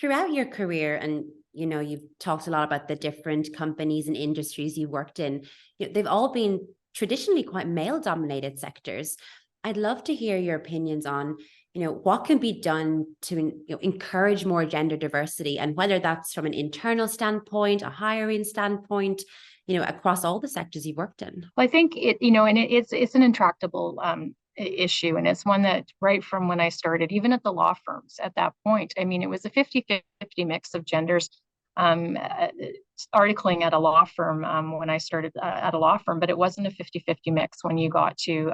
Throughout your career, and you've talked a lot about the different companies and industries you worked in, they've all been traditionally quite male dominated sectors. I'd love to hear your opinions on, what can be done to encourage more gender diversity, and whether that's from an internal standpoint, a hiring standpoint, across all the sectors you've worked in. Well, I think it's an intractable issue. And it's one that right from when I started, even at the law firms at that point, I mean, it was a 50-50 mix of genders. Articling at a law firm when I started at a law firm, but it wasn't a 50-50 mix when you got to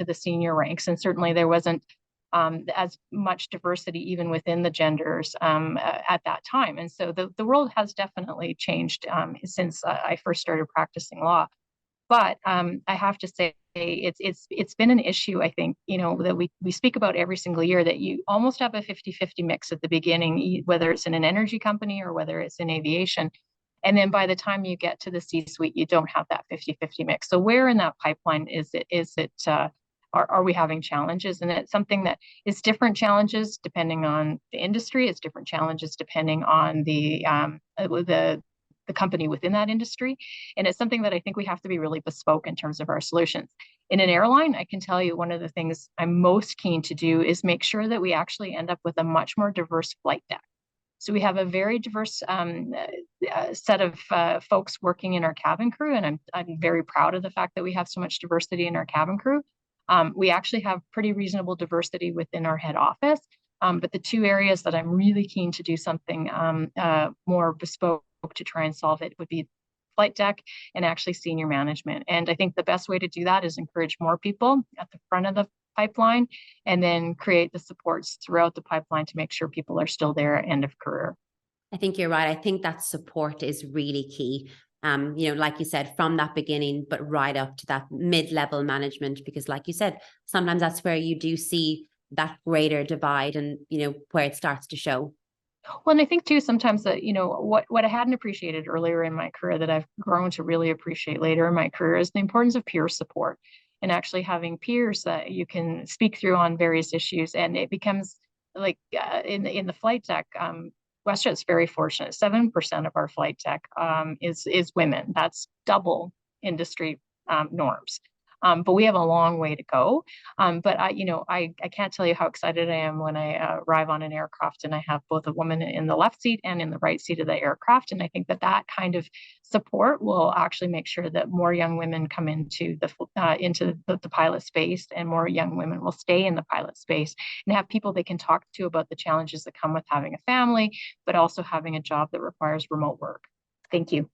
the senior ranks. And certainly there wasn't as much diversity even within the genders at that time. And so the world has definitely changed since I first started practicing law. But I have to say it's been an issue, I think, that we speak about every single year, that you almost have a 50-50 mix at the beginning, whether it's in an energy company or whether it's in aviation. And then by the time you get to the C-suite, you don't have that 50-50 mix. So where in that pipeline are we having challenges? And it's something that is different challenges depending on the industry. It's different challenges depending on the company within that industry. And it's something that I think we have to be really bespoke in terms of our solutions. In an airline, I can tell you one of the things I'm most keen to do is make sure that we actually end up with a much more diverse flight deck. So we have a very diverse set of folks working in our cabin crew, and I'm very proud of the fact that we have so much diversity in our cabin crew. We actually have pretty reasonable diversity within our head office, but the two areas that I'm really keen to do something more bespoke to try and solve it would be flight deck and actually senior management. And I think the best way to do that is encourage more people at the front of the pipeline and then create the supports throughout the pipeline to make sure people are still there at end of career. I think you're right. I think that support is really key. Like you said, from that beginning, but right up to that mid-level management, because like you said, sometimes that's where you do see that greater divide and, where it starts to show. Well, and I think too, sometimes that, what I hadn't appreciated earlier in my career that I've grown to really appreciate later in my career is the importance of peer support and actually having peers that you can speak through on various issues. And it becomes like in the flight deck, WestJet's very fortunate. 7% of our flight deck is women. That's double industry norms. But we have a long way to go. But I can't tell you how excited I am when I arrive on an aircraft and I have both a woman in the left seat and in the right seat of the aircraft. And I think that kind of support will actually make sure that more young women come into the pilot space, and more young women will stay in the pilot space and have people they can talk to about the challenges that come with having a family, but also having a job that requires remote work. Thank you.